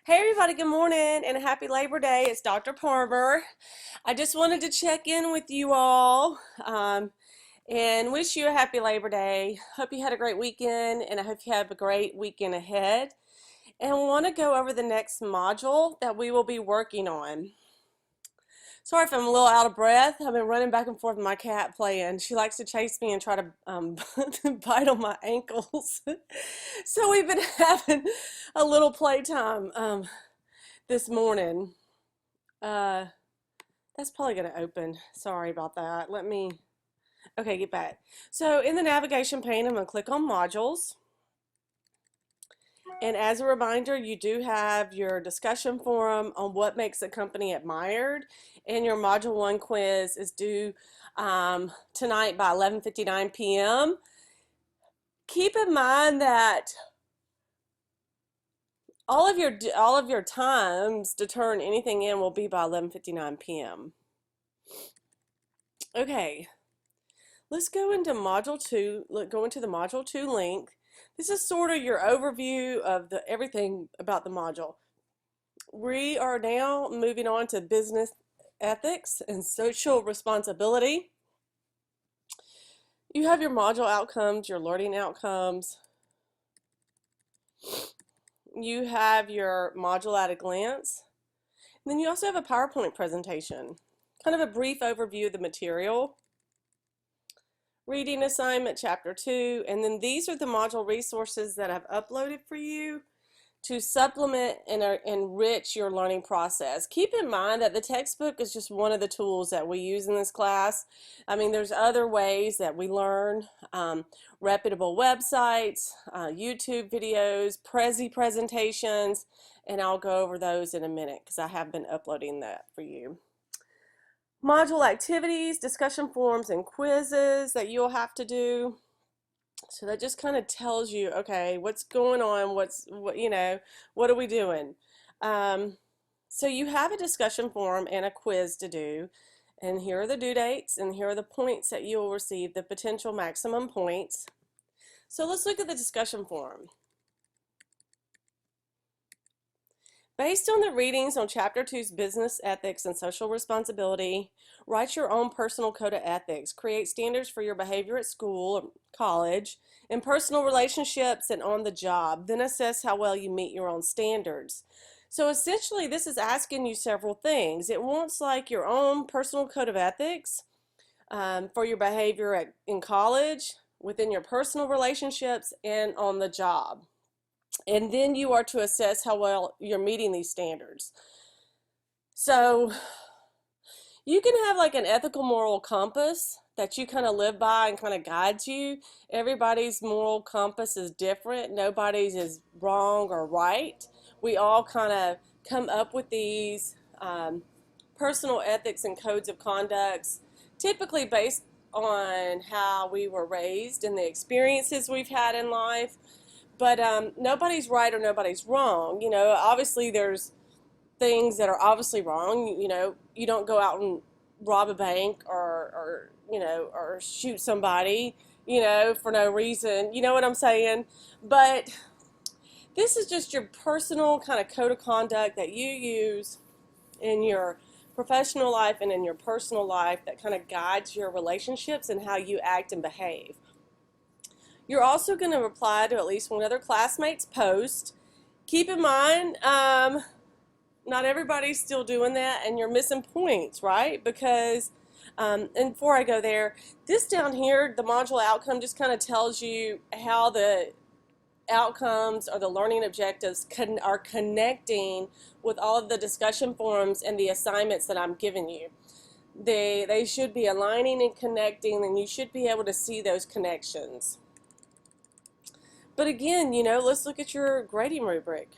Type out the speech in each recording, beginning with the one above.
Hey everybody, good morning and happy Labor Day. It's Dr. Parmer. I just wanted to check in with you all and wish you a happy Labor Day. Hope you had a great weekend and I hope you have a great weekend ahead. And I want to go over the next module that we will be working on. Sorry if I'm a little out of breath. I've been running back and forth with my cat playing. She likes to chase me and try to bite on my ankles. So we've been having a little playtime this morning. Uh, that's probably going to open. Sorry about that. Okay, get back. So in the navigation pane, I'm going to click on modules. And as a reminder, you do have your discussion forum on what makes a company admired. And your Module 1 quiz is due tonight by 11:59 p.m. Keep in mind that all of your times to turn anything in will be by 11:59 p.m. Okay, let's go into Module 2. Go into the Module 2 link. This is sort of your overview of everything about the module. We are now moving on to business ethics and social responsibility. You have your module outcomes, your learning outcomes. You have your module at a glance. And then you also have a PowerPoint presentation, kind of a brief overview of the material. Reading assignment, chapter 2, and then these are the module resources that I've uploaded for you to supplement and enrich your learning process. Keep in mind that the textbook is just one of the tools that we use in this class. I mean, there's other ways that we learn, reputable websites, YouTube videos, Prezi Presentations, and I'll go over those in a minute because I have been uploading that for you. Module activities, discussion forums, and quizzes that you'll have to do. So that just kind of tells you, okay, what's going on, what are we doing? So you have a discussion forum and a quiz to do, and here are the due dates, and here are the points that you'll receive, the potential maximum points. So let's look at the discussion forum. Based on the readings on Chapter 2's Business Ethics and Social Responsibility, write your own personal code of ethics, create standards for your behavior at school or college, in personal relationships and on the job, then assess how well you meet your own standards. So essentially this is asking you several things. It wants like your own personal code of ethics for your behavior in college, within your personal relationships, and on the job. And then you are to assess how well you're meeting these standards. So you can have like an ethical moral compass that you kind of live by and kind of guides you. Everybody's moral compass is different. Nobody's is wrong or right. We all kind of come up with these personal ethics and codes of conducts, typically based on how we were raised and the experiences we've had in life. But nobody's right or nobody's wrong. You know, obviously there's things that are obviously wrong. You know, you don't go out and rob a bank or shoot somebody, for no reason. You know what I'm saying? But this is just your personal kind of code of conduct that you use in your professional life and in your personal life that kind of guides your relationships and how you act and behave. You're also going to reply to at least one other classmate's post. Keep in mind, not everybody's still doing that, and you're missing points, right? Because, and before I go there, this down here, the module outcome just kind of tells you how the outcomes or the learning objectives are connecting with all of the discussion forums and the assignments that I'm giving you. They should be aligning and connecting, and you should be able to see those connections. But again, let's look at your grading rubric.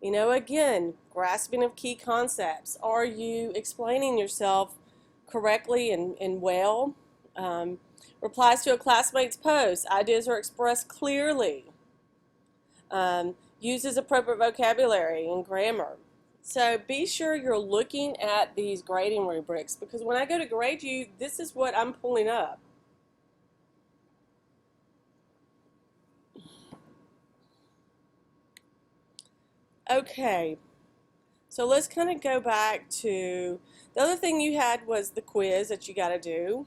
Again, grasping of key concepts. Are you explaining yourself correctly and well? Replies to a classmate's post. Ideas are expressed clearly. Uses appropriate vocabulary and grammar. So be sure you're looking at these grading rubrics, because when I go to grade you, this is what I'm pulling up. Okay, so let's kind of go back to the other thing you had was the quiz that you got to do.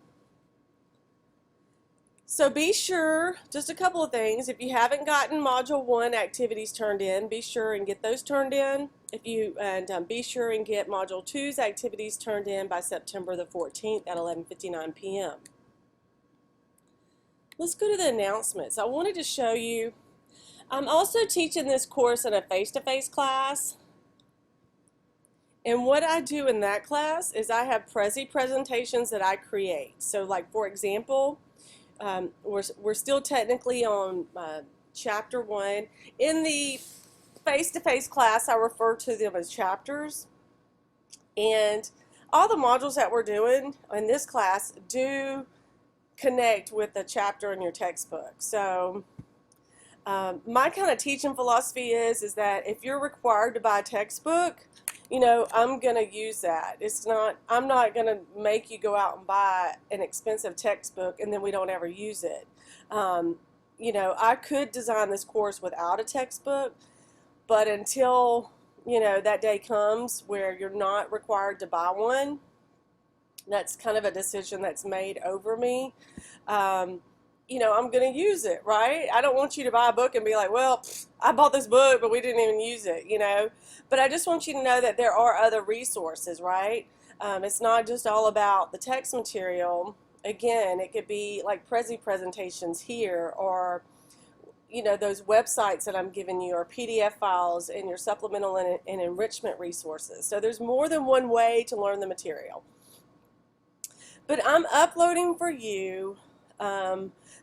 So be sure, just a couple of things, if you haven't gotten Module 1 activities turned in, be sure and get those turned in. Be sure and get Module 2's activities turned in by September the 14th at 11:59 p.m. Let's go to the announcements. I wanted to show you, I'm also teaching this course in a face-to-face class. And what I do in that class is I have Prezi presentations that I create. So like for example, we're still technically on chapter 1. In the face-to-face class, I refer to them as chapters. And all the modules that we're doing in this class do connect with the chapter in your textbook. So my kind of teaching philosophy is that if you're required to buy a textbook, you know, I'm going to use that. I'm not going to make you go out and buy an expensive textbook and then we don't ever use it. You know, I could design this course without a textbook, but until, you know, that day comes where you're not required to buy one, that's kind of a decision that's made over me. You know, I'm going to use it, right? I don't want you to buy a book and be like, well, I bought this book, but we didn't even use it, you know. But I just want you to know that there are other resources, right? It's not just all about the text material. Again, it could be like Prezi Presentations here, or, you know, those websites that I'm giving you, or PDF files, and your supplemental and enrichment resources. So there's more than one way to learn the material. But I'm uploading for you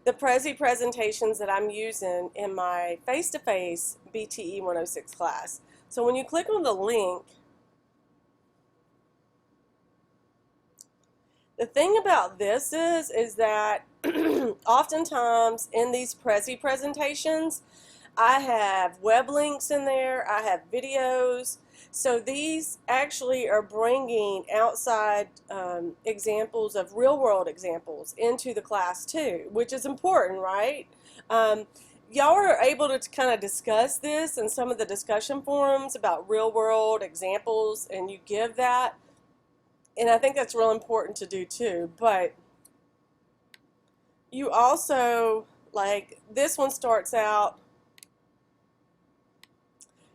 the Prezi presentations that I'm using in my face-to-face BTE 106 class. So when you click on the link, the thing about this is that oftentimes in these Prezi presentations, I have web links in there, I have videos. So these actually are bringing outside examples of real-world examples into the class too, which is important, right? Y'all are able to kind of discuss this in some of the discussion forums about real-world examples, and you give that. And I think that's real important to do too. But you also, like, this one starts out,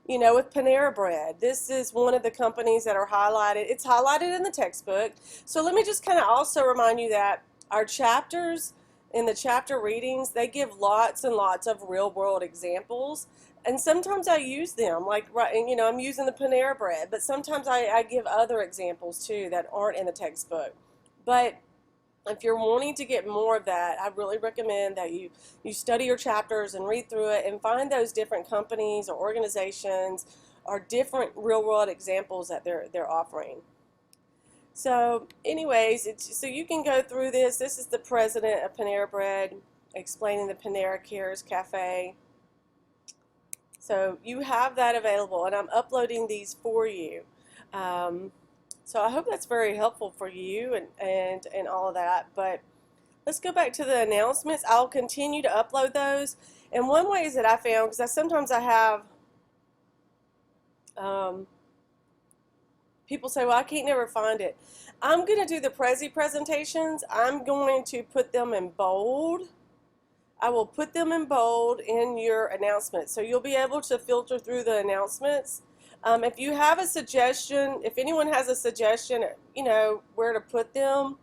you know, with Panera Bread. This is one of the companies that are highlighted. It's highlighted in the textbook. So let me just kind of also remind you that our chapters, in the chapter readings, they give lots and lots of real world examples. And sometimes I use them, like, right, you know, I'm using the Panera Bread, but sometimes I give other examples too that aren't in the textbook. But if you're wanting to get more of that, I really recommend that you study your chapters and read through it and find those different companies or organizations or different real-world examples that they're offering. So anyways, so you can go through this. This is the president of Panera Bread explaining the Panera Cares Cafe. So you have that available, and I'm uploading these for you. So I hope that's very helpful for you and all of that. But let's go back to the announcements. I'll continue to upload those. And one way is that I found, because sometimes I have people say, well, I can't never find it. I'm going to do the Prezi presentations. I'm going to put them in bold. I will put them in bold in your announcements. So you'll be able to filter through the announcements. If you have a suggestion, if anyone has a suggestion, you know, where to put them.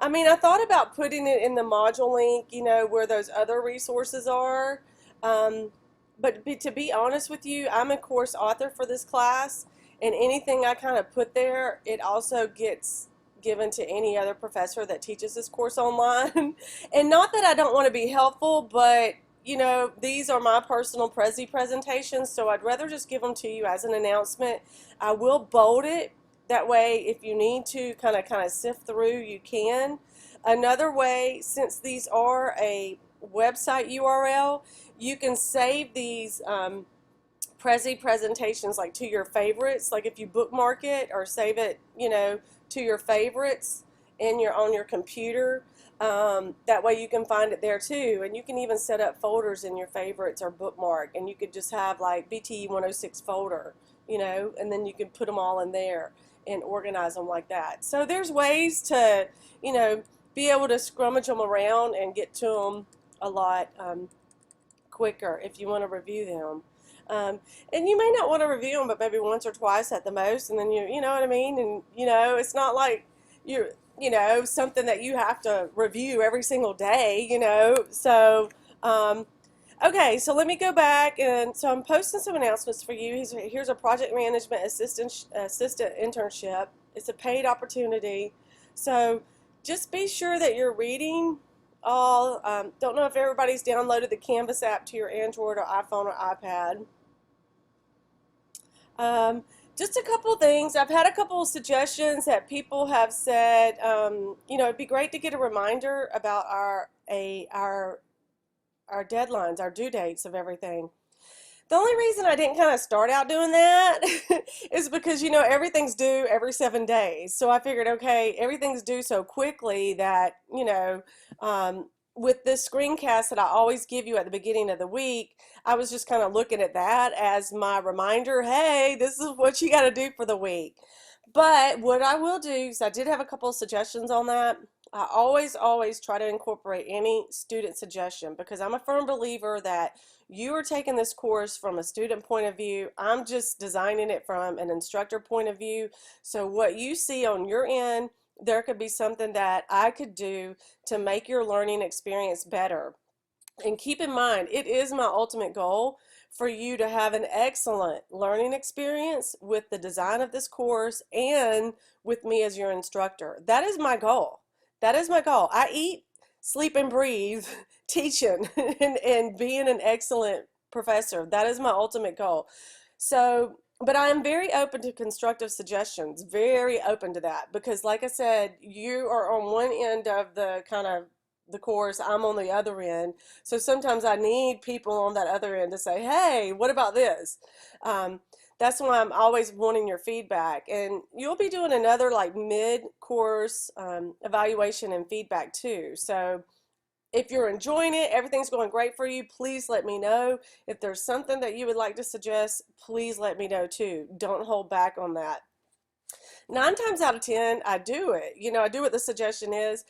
I mean, I thought about putting it in the module link, you know, where those other resources are. But to be honest with you, I'm a course author for this class, and anything I kind of put there, it also gets given to any other professor that teaches this course online. And not that I don't want to be helpful, but you know, these are my personal Prezi presentations, so I'd rather just give them to you as an announcement. I will bold it. That way, if you need to kind of sift through, you can. Another way, since these are a website URL, you can save these Prezi presentations like to your favorites. Like if you bookmark it or save it, you know, to your favorites on your computer. That way you can find it there too, and you can even set up folders in your favorites or bookmark, and you could just have like BTE 106 folder, and then you can put them all in there and organize them like that. So there's ways to, you know, be able to scrummage them around and get to them a lot quicker if you want to review them. And you may not want to review them, but maybe once or twice at the most, and then you know what I mean? And, it's not like you're, something that you have to review every single day. So, okay, so let me go back, and so I'm posting some announcements for you. Here's a project management assistant internship. It's a paid opportunity. So just be sure that you're reading all. Don't know if everybody's downloaded the Canvas app to your Android or iPhone or iPad. Just a couple of things. I've had a couple of suggestions that people have said, it'd be great to get a reminder about our deadlines, our due dates of everything. The only reason I didn't kind of start out doing that is because, everything's due every 7 days. So I figured, okay, everything's due so quickly that, with this screencast that I always give you at the beginning of the week, I was just kind of looking at that as my reminder, hey, this is what you got to do for the week. But what I will do is I did have a couple of suggestions on that. I always try to incorporate any student suggestion because I'm a firm believer that you are taking this course from a student point of view. I'm just designing it from an instructor point of view. So what you see on your end, there could be something that I could do to make your learning experience better. And keep in mind, it is my ultimate goal for you to have an excellent learning experience with the design of this course and with me as your instructor. That is my goal. That is my goal. I eat, sleep, and breathe teaching and being an excellent professor. That is my ultimate goal. So, but I am very open to constructive suggestions, very open to that because, like I said, you are on one end of the kind of the course, I'm on the other end. So sometimes I need people on that other end to say, hey, what about this? That's why I'm always wanting your feedback. And you'll be doing another like mid-course evaluation and feedback too. So if you're enjoying it, everything's going great for you, please let me know. If there's something that you would like to suggest, please let me know too. Don't hold back on that. 9 times out of 10, I do it. I do what the suggestion is.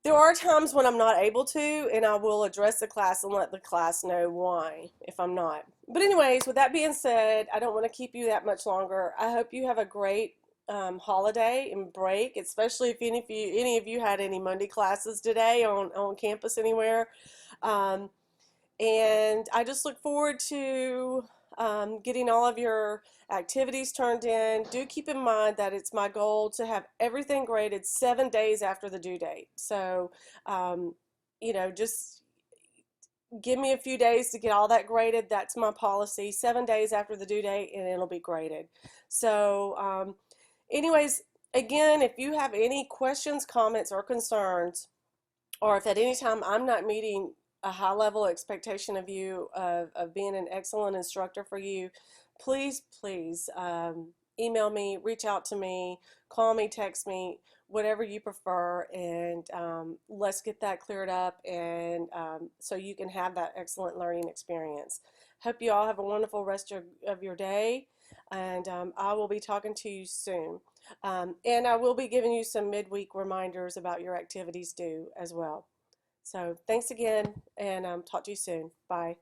There are times when I'm not able to, and I will address the class and let the class know why if I'm not. But anyways, with that being said, I don't want to keep you that much longer. I hope you have a great holiday and break, especially if any of you had any Monday classes today on campus anywhere. Um, and I just look forward to getting all of your activities turned in. Do keep in mind that it's my goal to have everything graded 7 days after the due date. So, just give me a few days to get all that graded. That's my policy. 7 days after the due date, and it'll be graded. So, anyways, again, if you have any questions, comments, or concerns, or if at any time I'm not meeting a high level expectation of you of being an excellent instructor for you, please email me, reach out to me, call me, text me, whatever you prefer, and let's get that cleared up, and so you can have that excellent learning experience. Hope you all have a wonderful rest of your day, and I will be talking to you soon. And I will be giving you some midweek reminders about your activities due as well. So thanks again, and talk to you soon. Bye.